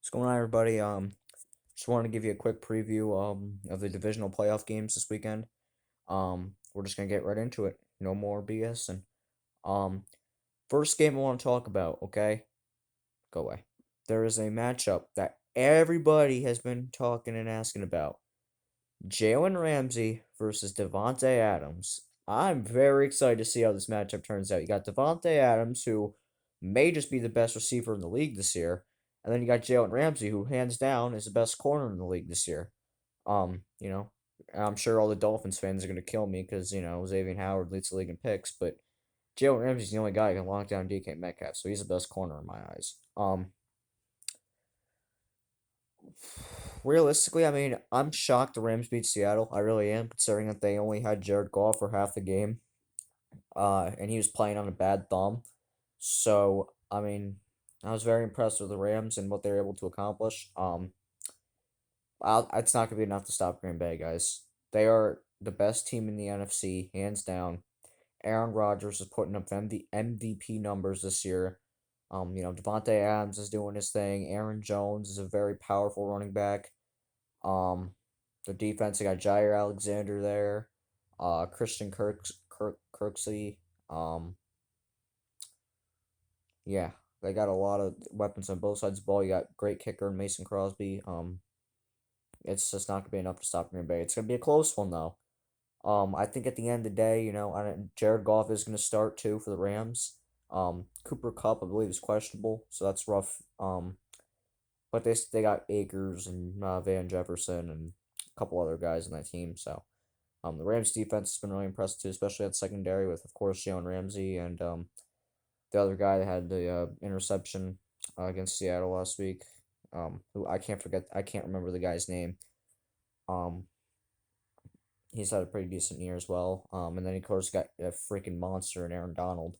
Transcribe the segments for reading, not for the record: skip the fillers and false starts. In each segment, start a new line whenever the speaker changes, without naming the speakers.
What's going on, everybody? Just wanted to give you a quick preview of the divisional playoff games this weekend. We're just gonna get right into it. No more BS. And first game I want to talk about. Okay, go away. There is a matchup that everybody has been talking and asking about. Jalen Ramsey versus Devontae Adams. I'm very excited to see how this matchup turns out. You got Devontae Adams, who may just be the best receiver in the league this year, and then you got Jalen Ramsey, who hands down is the best corner in the league this year. Um, you know, I'm sure all the Dolphins fans are gonna kill me because Xavier Howard leads the league in picks, but Jalen Ramsey's the only guy who can lock down DK Metcalf, so he's the best corner in my eyes. Realistically, I mean, I'm shocked the Rams beat Seattle. I really am, considering that they only had Jared Goff for half the game, and he was playing on a bad thumb. So, I mean, I was very impressed with the Rams and what they were able to accomplish. It's not gonna be enough to stop Green Bay, guys. They are the best team in the NFC, hands down. Aaron Rodgers is putting up MVP numbers this year. Devontae Adams is doing his thing. Aaron Jones is a very powerful running back. Um, the defense, they got Jair Alexander there, Christian Kirksey. Yeah, they got a lot of weapons on both sides of the ball. You got great kicker Mason Crosby. It's just not gonna be enough to stop Green Bay. It's gonna be a close one though. I think at the end of the day, Jared Goff is gonna start too for the Rams. Cooper Kupp, I believe, is questionable, so that's rough. But they got Akers and Van Jefferson and a couple other guys on that team. So the Rams defense has been really impressive too, especially at secondary with, of course, Jalen Ramsey and the other guy that had the interception against Seattle last week. Who I can't remember the guy's name. Um, he's had a pretty decent year as well. And then of course got a freaking monster in Aaron Donald.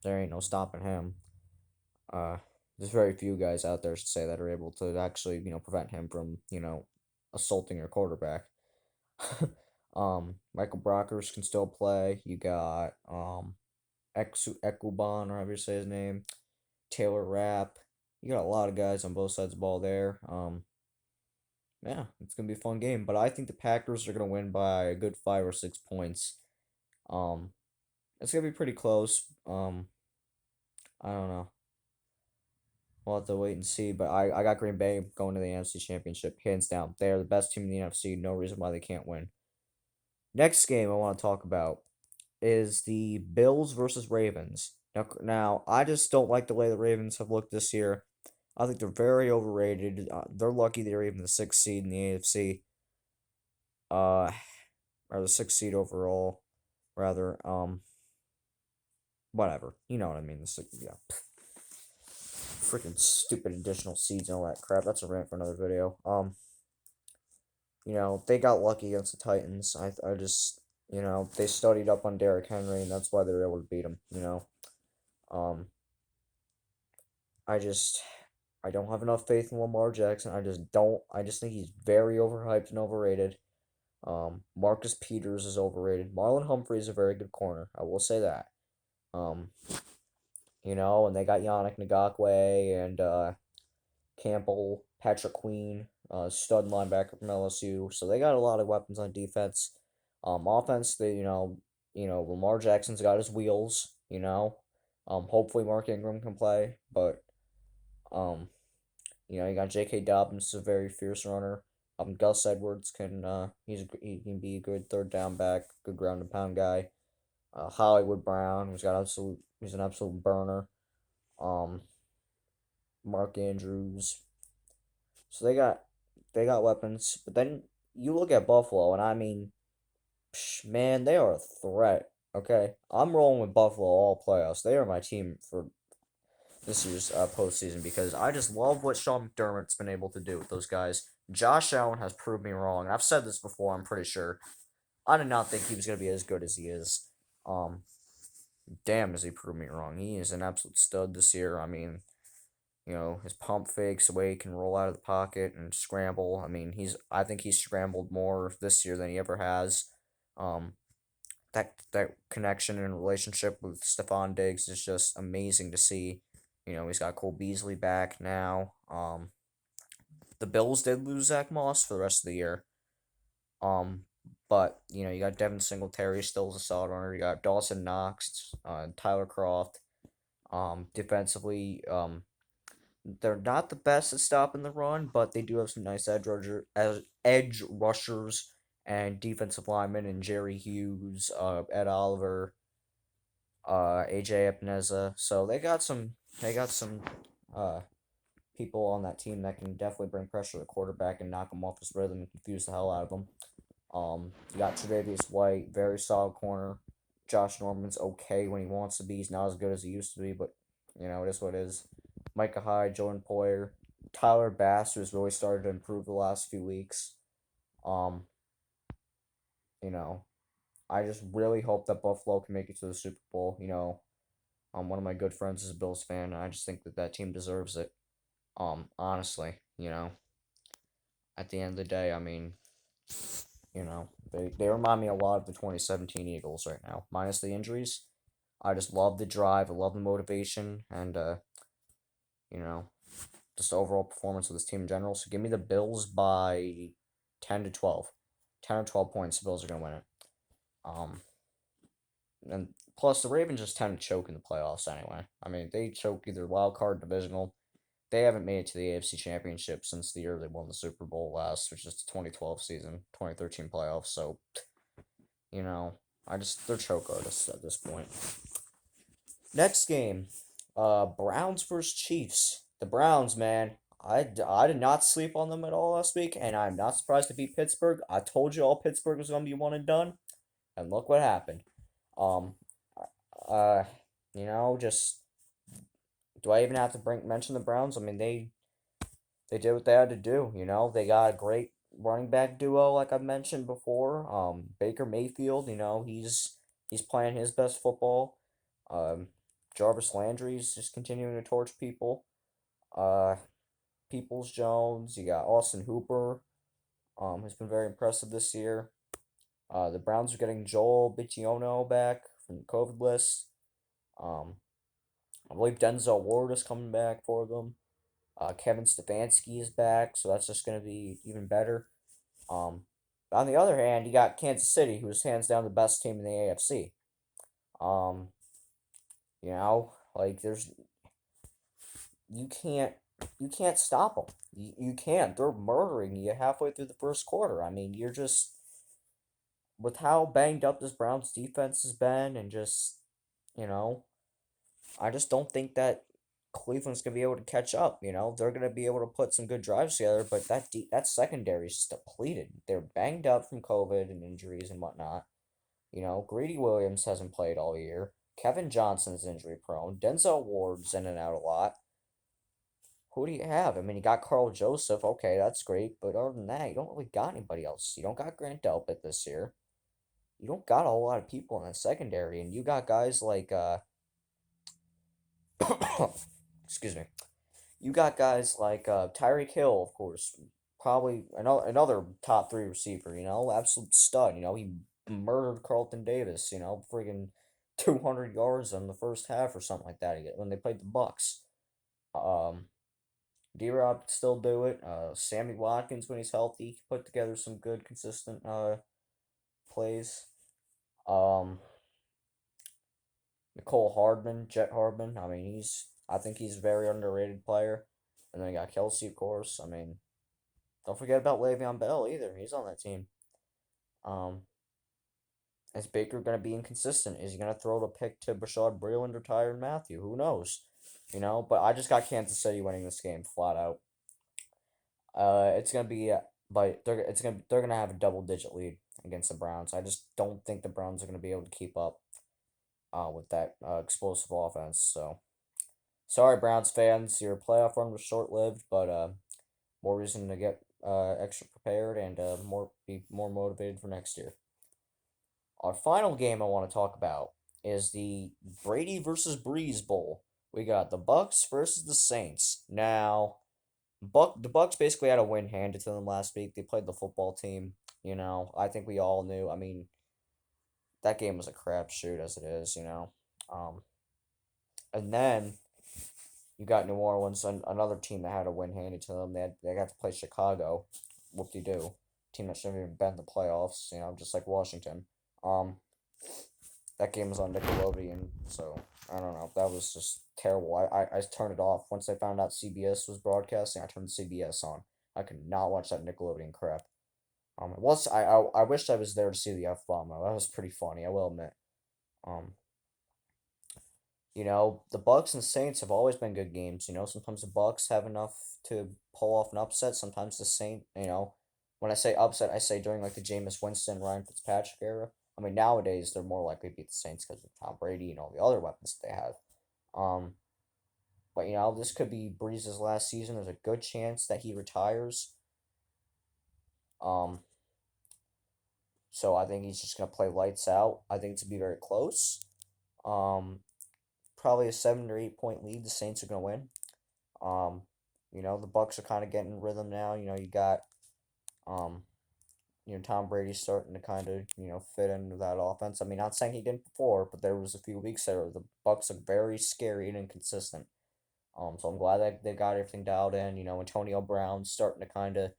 There ain't no stopping him. Uh, there's very few guys out there, I should say, that are able to actually prevent him from assaulting your quarterback. Michael Brockers can still play. You got Ekuban, or however you say his name, Taylor Rapp. You got a lot of guys on both sides of the ball there. Yeah, it's gonna be a fun game. But I think the Packers are gonna win by a good 5 or 6 points. Um, it's gonna be pretty close. I don't know. We'll have to wait and see. But I got Green Bay going to the NFC Championship, hands down. They are the best team in the NFC. No reason why they can't win. Next game I want to talk about is the Bills versus Ravens. Now I just don't like the way the Ravens have looked this year. I think they're very overrated. They're lucky they're even the sixth seed in the AFC. Uh, or the sixth seed overall, rather. Whatever. You know what I mean? Yeah, freaking stupid additional seeds and all that crap. That's a rant for another video. They got lucky against the Titans. I just, they studied up on Derrick Henry, and that's why they were able to beat him. Um, I just, I don't have enough faith in Lamar Jackson. I just don't. I just think he's very overhyped and overrated. Marcus Peters is overrated. Marlon Humphrey is a very good corner. I will say that. Um, and they got Yannick Ngakwe and Campbell, Patrick Queen, stud linebacker from LSU. So they got a lot of weapons on defense. Offense, Lamar Jackson's got his wheels. Hopefully Mark Ingram can play, but um, you got J.K. Dobbins, a very fierce runner. Gus Edwards he can be a good third down back, good ground and pound guy. Hollywood Brown, he's an absolute burner. Um, Mark Andrews. So they got weapons, but then you look at Buffalo, and I mean, man, they are a threat. Okay, I'm rolling with Buffalo all playoffs. They are my team for this year's postseason because I just love what Sean McDermott's been able to do with those guys. Josh Allen has proved me wrong, and I've said this before. I'm pretty sure. I did not think he was gonna be as good as he is. Um, Damn, does he prove me wrong? He is an absolute stud this year. I mean, his pump fakes, the way he can roll out of the pocket and scramble. I mean, I think he's scrambled more this year than he ever has. Um, that connection and relationship with Stephon Diggs is just amazing to see. He's got Cole Beasley back now. The Bills did lose Zach Moss for the rest of the year. Um, but you got Devin Singletary still as a solid runner. You got Dawson Knox, Tyler Croft. Defensively, they're not the best at stopping the run, but they do have some nice edge rushers and defensive linemen and Jerry Hughes, Ed Oliver, AJ Epineza. So they got some uh people on that team that can definitely bring pressure to the quarterback and knock him off his rhythm and confuse the hell out of him. You got Tre'Davious White, very solid corner. Josh Norman's okay when he wants to be. He's not as good as he used to be, but it is what it is. Micah Hyde, Jordan Poyer, Tyler Bass, who's really started to improve the last few weeks. Um, you know, I just really hope that Buffalo can make it to the Super Bowl. One of my good friends is a Bills fan, and I just think that that team deserves it. Honestly, at the end of the day, I mean, they remind me a lot of the 2017 Eagles right now, minus the injuries. I just love the drive, I love the motivation, and you know, just the overall performance of this team in general. So give me the Bills by 10 to 12. 10 or 12 points, the Bills are going to win it. Um, and plus, the Ravens just tend to choke in the playoffs anyway. I mean, they choke either wild card, divisional. They haven't made it to the AFC Championship since the year they won the Super Bowl last, which is the 2012 season, 2013 playoffs. So, you know, they're choke artists at this point. Next game, Browns versus Chiefs. The Browns, man, I did not sleep on them at all last week, and I'm not surprised to beat Pittsburgh. I told you all Pittsburgh was going to be one and done, and look what happened. Um, uh, just do I even have to mention the Browns? I mean, they did what they had to do. They got a great running back duo, like I've mentioned before. Baker Mayfield, he's playing his best football. Um, Jarvis Landry's just continuing to torch people. Uh, Peoples Jones, you got Austin Hooper, who's been very impressive this year. The Browns are getting Joel Bitiono back from the COVID list. Um, I believe Denzel Ward is coming back for them. Kevin Stefanski is back, so that's just going to be even better. Um, on the other hand, you got Kansas City, who's hands down the best team in the AFC. Um, like you can't you can't stop them. You can't. They're murdering you halfway through the first quarter. I mean, you're just with how banged up this Browns defense has been, and just you know, I just don't think that Cleveland's gonna be able to catch up. They're gonna be able to put some good drives together, but that secondary is just depleted. They're banged up from COVID and injuries and whatnot. Greedy Williams hasn't played all year. Kevin Johnson's injury prone. Denzel Ward's in and out a lot. Who do you have? I mean, you got Carl Joseph. Okay, that's great, but other than that, you don't really got anybody else. You don't got Grant Delpit this year. You don't got a whole lot of people in the secondary, and you got guys like excuse me. You got guys like Tyreek Hill, of course, probably another top three receiver. Absolute stud. He murdered Carlton Davis. Friggin' 200 yards in the first half or something like that when they played the Bucks. Um, D-Rob could still do it. Sammy Watkins, when he's healthy, put together some good, consistent plays. Um, Nicole Hardman, Jet Hardman. I mean, I think he's a very underrated player. And then you got Kelsey, of course. I mean, don't forget about Le'Veon Bell either. He's on that team. Um, is Baker going to be inconsistent? Is he going to throw the pick to Bashad Breeland or Tyron Matthew? Who knows? But I just got Kansas City winning this game flat out. It's gonna be, but they're gonna have a double digit lead against the Browns. I just don't think the Browns are gonna be able to keep up, with that explosive offense. So sorry, Browns fans, your playoff run was short lived, but more reason to get extra prepared and be more motivated for next year. Our final game I want to talk about is the Brady versus Breeze Bowl. We got the Bucks versus the Saints. Now, the Bucks basically had a win handed to them last week. They played the football team. I think we all knew. I mean, that game was a crapshoot as it is. Um, and then You got New Orleans, another team that had a win handed to them. They got to play Chicago. Whoop de doo. Team that shouldn't even been in the playoffs. Just like Washington. Um, that game was on Nickelodeon, so I don't know. That was just terrible. I turned it off once I found out CBS was broadcasting. I turned CBS on. I could not watch that Nickelodeon crap. It was I wished I was there to see the F bomb though. That was pretty funny. I will admit. Um, the Bucks and Saints have always been good games. Sometimes the Bucks have enough to pull off an upset. Sometimes the Saint, when I say upset, I say during like the Jameis Winston, Ryan Fitzpatrick era. I mean, nowadays they're more likely to beat the Saints because of Tom Brady and all the other weapons that they have. Um, but this could be Breeze's last season. There's a good chance that he retires. Um, so I think he's just gonna play lights out. I think to be very close. Um, Probably a 7 or 8 point lead. The Saints are gonna win. Um, the Bucks are kind of getting in rhythm now. You got um, Tom Brady starting to kind of fit into that offense. I mean, not saying he didn't before, but there was a few weeks there where the Bucks are very scary and inconsistent. So I'm glad that they got everything dialed in. Antonio Brown's starting to kind of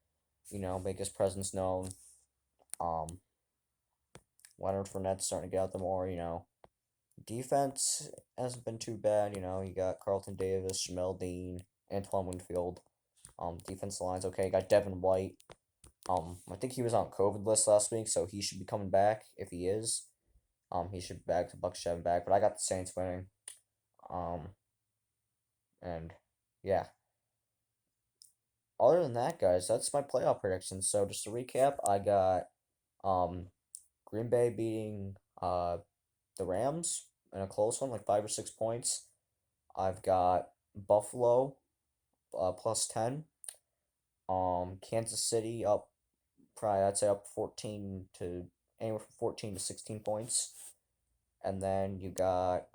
make his presence known. Um, Leonard Fournette's starting to get out there more. Defense hasn't been too bad. You got Carlton Davis, Jamel Dean, Antoine Winfield. Defense line's okay. Got Devin White. I think he was on COVID list last week, so he should be coming back if he is. He should be back. The Bucks should have him back, but I got the Saints winning. Um, and yeah. Other than that, guys, that's my playoff predictions. So just to recap, I got um Green Bay beating the Rams in a close one, like 5 or 6 points. I've got Buffalo +10. Kansas City up probably I'd say up 14 to anywhere from 14 to 16 points. And then you got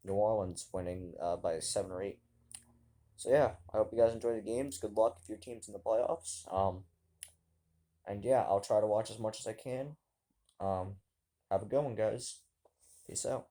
New Orleans winning by 7 or 8. So yeah, I hope you guys enjoy the games. Good luck if your team's in the playoffs. And yeah, I'll try to watch as much as I can. Um, have a good one, guys. Peace out.